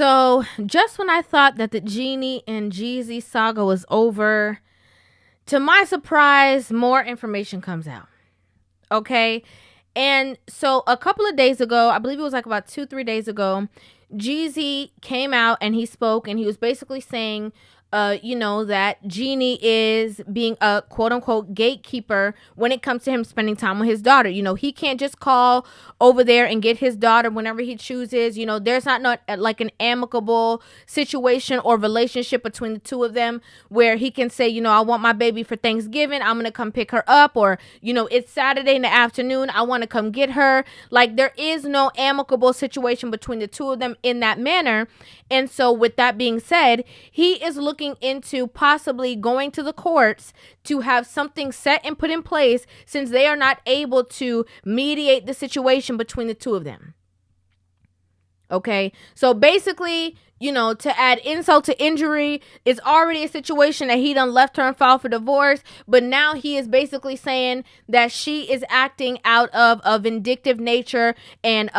So just when I thought that the Jeannie and Jeezy saga was over, to my surprise, more information comes out. Okay. And so a couple of days ago, I believe it was like about 2-3 days ago, Jeezy came out and he spoke and he was basically saying, that Jeannie is being a quote unquote gatekeeper when it comes to him spending time with his daughter. He can't just call over there and get his daughter whenever he chooses. There's not like an amicable situation or relationship between the two of them where he can say, I want my baby for Thanksgiving. I'm going to come pick her up. Or, it's Saturday in the afternoon. I want to come get her. Like, there is no amicable situation between the two of them in that manner. And so with that being said, he is looking into possibly going to the courts to have something set and put in place since they are not able to mediate the situation between the two of them. Okay, so basically, to add insult to injury, it's already a situation that he done left her and filed for divorce, but now he is basically saying that she is acting out of a vindictive nature and,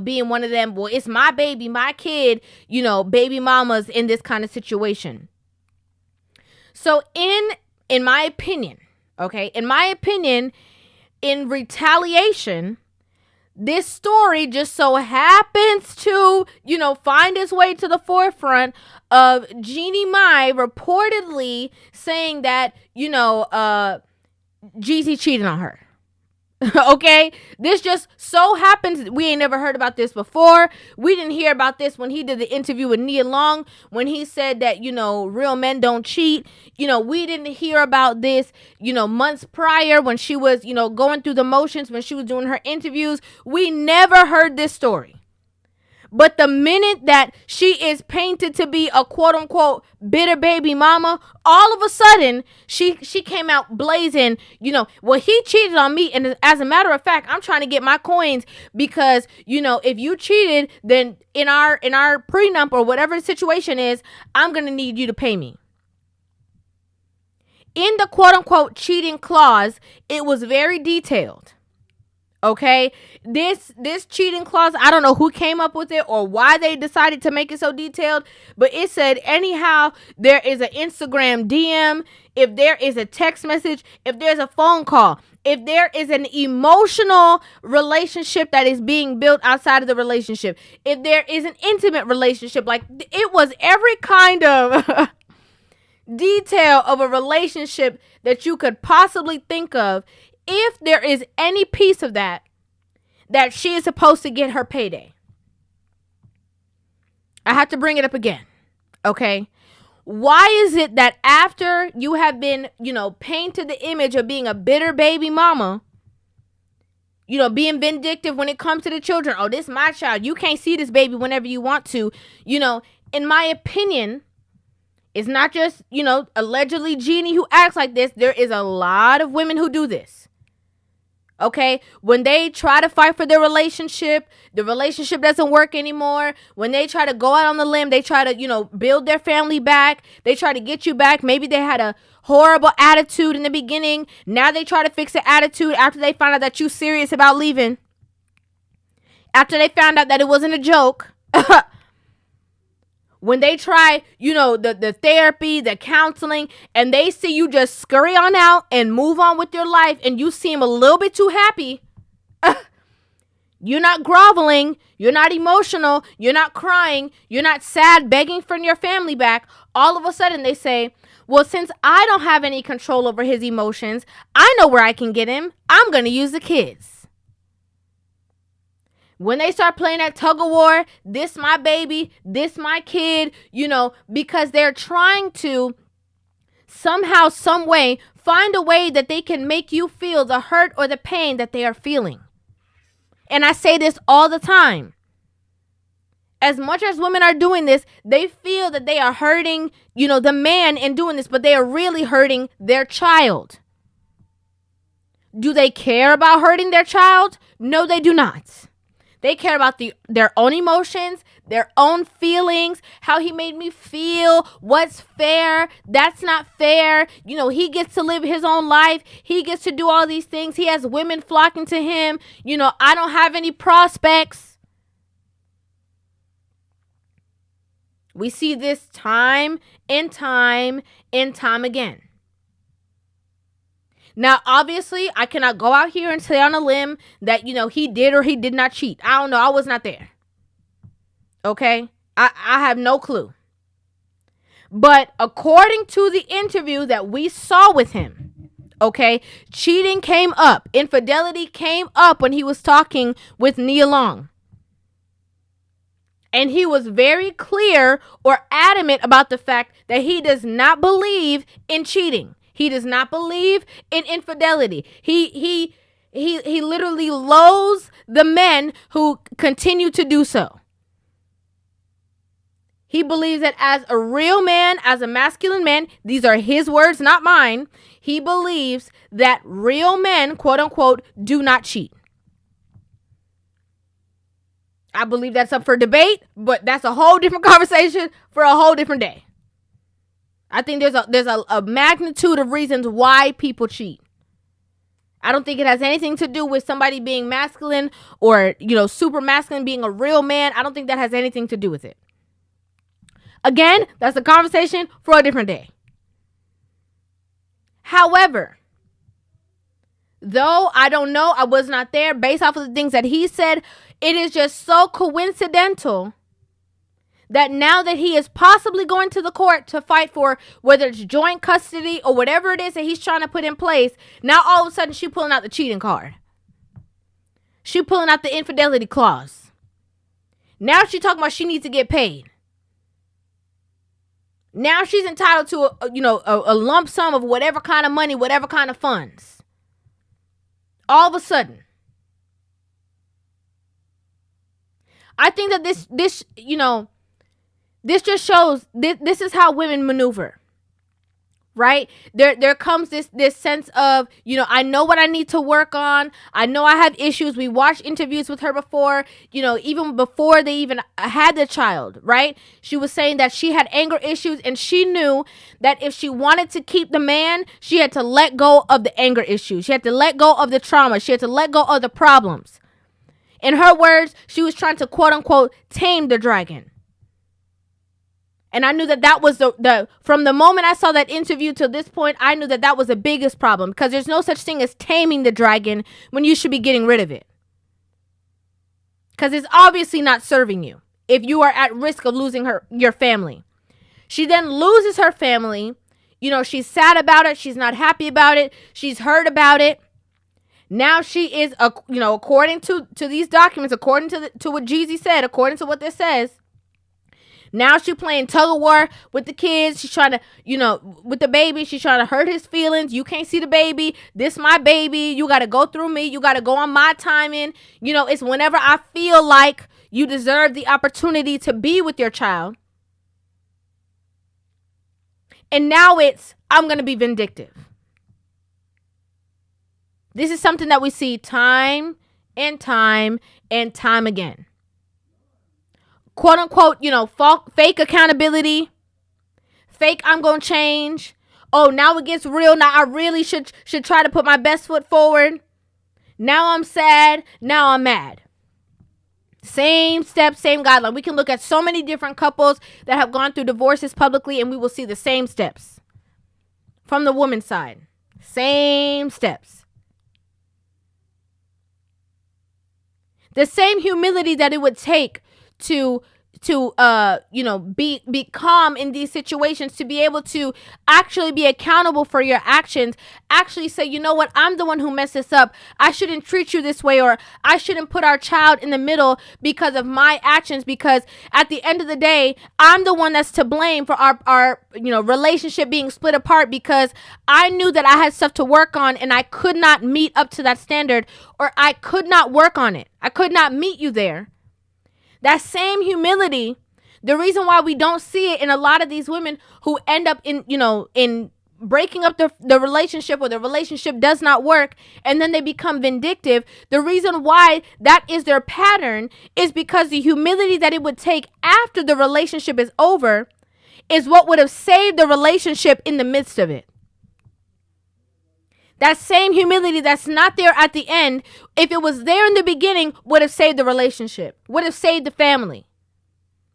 being one of them, well, it's my baby, my kid, baby mamas in this kind of situation. So in my opinion, in retaliation, this story just so happens to, find its way to the forefront of Jeannie Mai reportedly saying that, Jeezy cheated on her. Okay, this just so happens. We ain't never heard about this before. We didn't hear about this when he did the interview with Nia Long, when he said that, real men don't cheat. We didn't hear about this, months prior when she was, going through the motions, when she was doing her interviews. We never heard this story. But the minute that she is painted to be a quote unquote bitter baby mama, all of a sudden she came out blazing, well, he cheated on me. And as a matter of fact, I'm trying to get my coins because, if you cheated, then in our prenup or whatever the situation is, I'm going to need you to pay me. In the quote unquote cheating clause, it was very detailed. Okay, this cheating clause, I don't know who came up with it or why they decided to make it so detailed, but it said anyhow there is an Instagram DM, if there is a text message, if there's a phone call, if there is an emotional relationship that is being built outside of the relationship, if there is an intimate relationship, like it was every kind of detail of a relationship that you could possibly think of. If there is any piece of that she is supposed to get her payday. I have to bring it up again. Okay. Why is it that after you have been, painted the image of being a bitter baby mama, being vindictive when it comes to the children. Oh, this is my child. You can't see this baby whenever you want to. In my opinion, it's not just, allegedly Jeannie who acts like this. There is a lot of women who do this. Okay, when they try to fight for their relationship, the relationship doesn't work anymore. When they try to go out on the limb, they try to, build their family back. They try to get you back. Maybe they had a horrible attitude in the beginning. Now they try to fix the attitude after they find out that you're serious about leaving. After they found out that it wasn't a joke. When they try, the therapy, the counseling, and they see you just scurry on out and move on with your life and you seem a little bit too happy, you're not groveling, you're not emotional, you're not crying, you're not sad, begging for your family back. All of a sudden they say, well, since I don't have any control over his emotions, I know where I can get him. I'm going to use the kids. When they start playing that tug of war, this my baby, this my kid, because they're trying to somehow, some way, find a way that they can make you feel the hurt or the pain that they are feeling. And I say this all the time. As much as women are doing this, they feel that they are hurting, the man in doing this, but they are really hurting their child. Do they care about hurting their child? No, they do not. They care about their own emotions, their own feelings, how he made me feel, what's fair, that's not fair. He gets to live his own life. He gets to do all these things. He has women flocking to him. I don't have any prospects. We see this time and time and time again. Now, obviously, I cannot go out here and say on a limb that, he did or he did not cheat. I don't know. I was not there. Okay? I have no clue. But according to the interview that we saw with him, okay, cheating came up. Infidelity came up when he was talking with Nia Long. And he was very clear or adamant about the fact that he does not believe in cheating. He does not believe in infidelity. He literally loathes the men who continue to do so. He believes that as a real man, as a masculine man, these are his words, not mine. He believes that real men, quote unquote, do not cheat. I believe that's up for debate, but that's a whole different conversation for a whole different day. I think there's a magnitude of reasons why people cheat. I don't think it has anything to do with somebody being masculine or, super masculine, being a real man. I don't think that has anything to do with it. Again, that's a conversation for a different day. However, though I don't know, I was not there, based off of the things that he said, it is just so coincidental that now that he is possibly going to the court to fight for whether it's joint custody or whatever it is that he's trying to put in place, now all of a sudden she's pulling out the cheating card. She pulling out the infidelity clause. Now she's talking about she needs to get paid. Now she's entitled to a lump sum of whatever kind of money, whatever kind of funds. All of a sudden. I think that this just shows this is how women maneuver. Right? There comes this sense of, I know what I need to work on. I know I have issues. We watched interviews with her before, even before they even had the child, right? She was saying that she had anger issues, and she knew that if she wanted to keep the man, she had to let go of the anger issues. She had to let go of the trauma. She had to let go of the problems. In her words, she was trying to, quote unquote, tame the dragon. And I knew that was from the moment I saw that interview to this point, I knew that was the biggest problem, because there's no such thing as taming the dragon when you should be getting rid of it. Because it's obviously not serving you if you are at risk of losing your family. She then loses her family. She's sad about it. She's not happy about it. She's hurt about it. Now she is, according to these documents, according to what Jeezy said, according to what this says, now she's playing tug of war with the kids. She's trying to, with the baby, she's trying to hurt his feelings. You can't see the baby. This my baby. You got to go through me. You got to go on my timing. It's whenever I feel like you deserve the opportunity to be with your child. And now I'm going to be vindictive. This is something that we see time and time and time again. Quote unquote, fake accountability, fake I'm going to change. Oh, now it gets real. Now I really should try to put my best foot forward. Now I'm sad. Now I'm mad. Same steps, same guideline. We can look at so many different couples that have gone through divorces publicly, and we will see the same steps from the woman's side. Same steps. The same humility that it would take to be calm in these situations, to be able to actually be accountable for your actions, actually say, you know what, I'm the one who messed this up. I shouldn't treat you this way, or I shouldn't put our child in the middle because of my actions, because at the end of the day, I'm the one that's to blame for our relationship being split apart, because I knew that I had stuff to work on and I could not meet up to that standard, or I could not work on it. I could not meet you there. That same humility, the reason why we don't see it in a lot of these women who end up in breaking up the relationship, or the relationship does not work, and then they become vindictive. The reason why that is their pattern is because the humility that it would take after the relationship is over is what would have saved the relationship in the midst of it. That same humility that's not there at the end, if it was there in the beginning, would have saved the relationship, would have saved the family,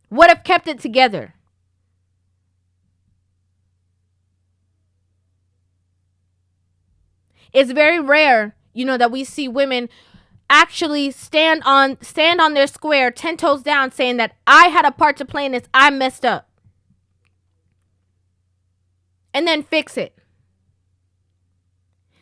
would have kept it together. It's very rare, that we see women actually stand on their square, 10 toes down, saying that I had a part to play in this, I messed up, and then fix it.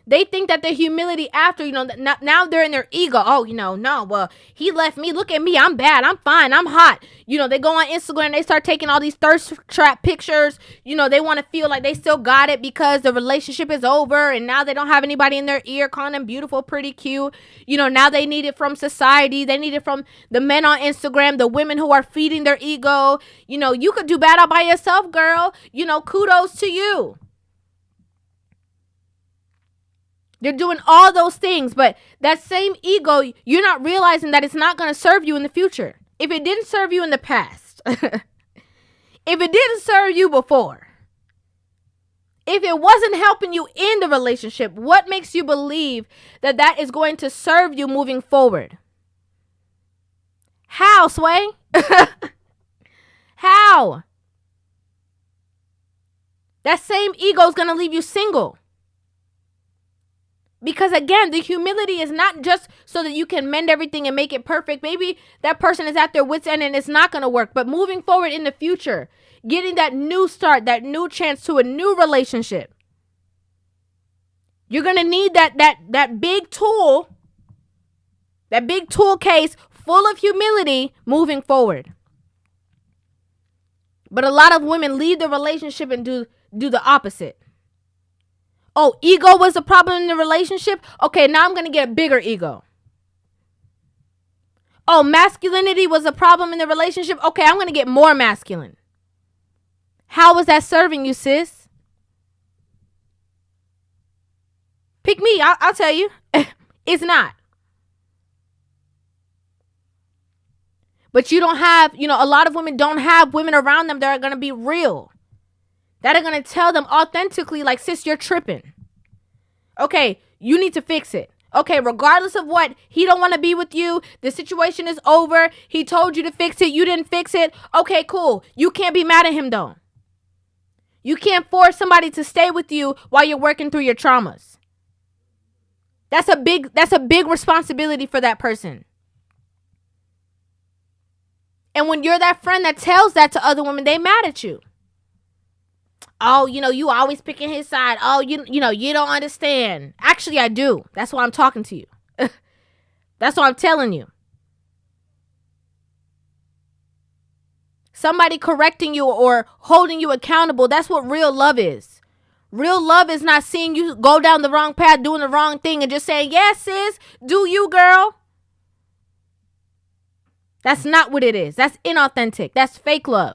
They think that the humility after, now they're in their ego. Oh, no, well, he left me. Look at me. I'm bad. I'm fine. I'm hot. They go on Instagram and they start taking all these thirst trap pictures. They want to feel like they still got it because the relationship is over and now they don't have anybody in their ear calling them beautiful, pretty, cute. Now they need it from society. They need it from the men on Instagram, the women who are feeding their ego. You could do bad all by yourself, girl. Kudos to you. They're doing all those things, but that same ego, you're not realizing that it's not going to serve you in the future. If it didn't serve you in the past, if it didn't serve you before, if it wasn't helping you in the relationship, what makes you believe that that is going to serve you moving forward? How, Sway? How? That same ego is going to leave you single. Because again, the humility is not just so that you can mend everything and make it perfect. Maybe that person is at their wit's end and it's not going to work. But moving forward in the future, getting that new start, that new chance to a new relationship, you're going to need that big tool, that big tool case full of humility moving forward. But a lot of women leave the relationship and do the opposite. Oh, ego was the problem in the relationship? Okay, now I'm going to get a bigger ego. Oh, masculinity was a problem in the relationship? Okay, I'm going to get more masculine. How was that serving you, sis? Pick me. I'll tell you. It's not. But you don't have, a lot of women don't have women around them that are going to be real. That are going to tell them authentically, like, sis, you're tripping. Okay, you need to fix it. Okay, regardless of what, he don't want to be with you. The situation is over. He told you to fix it. You didn't fix it. Okay, cool. You can't be mad at him, though. You can't force somebody to stay with you while you're working through your traumas. That's a big responsibility for that person. And when you're that friend that tells that to other women, they mad at you. Oh, you always picking his side. Oh, you don't understand. Actually, I do. That's why I'm talking to you. That's why I'm telling you. Somebody correcting you or holding you accountable, that's what real love is. Real love is not seeing you go down the wrong path, doing the wrong thing, and just saying, yes, sis, do you, girl. That's not what it is. That's inauthentic. That's fake love.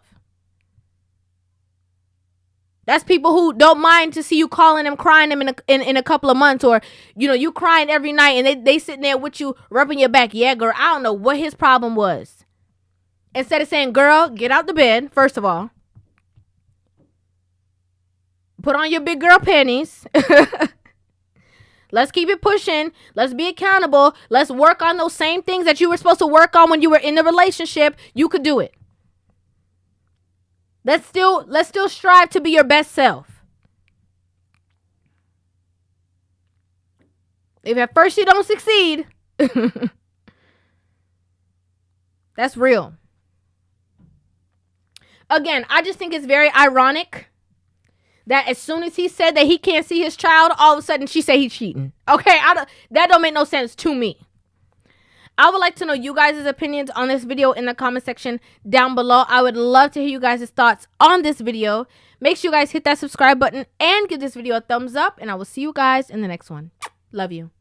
That's people who don't mind to see you calling them, crying them in a couple of months, or, you crying every night and they sitting there with you rubbing your back. Yeah, girl, I don't know what his problem was. Instead of saying, girl, get out the bed, first of all. Put on your big girl panties. Let's keep it pushing. Let's be accountable. Let's work on those same things that you were supposed to work on when you were in the relationship. You could do it. Let's still strive to be your best self. If at first you don't succeed, that's real. Again, I just think it's very ironic that as soon as he said that he can't see his child, all of a sudden she said he's cheating. Okay, that don't make no sense to me. I would like to know you guys' opinions on this video in the comment section down below. I would love to hear you guys' thoughts on this video. Make sure you guys hit that subscribe button and give this video a thumbs up. And I will see you guys in the next one. Love you.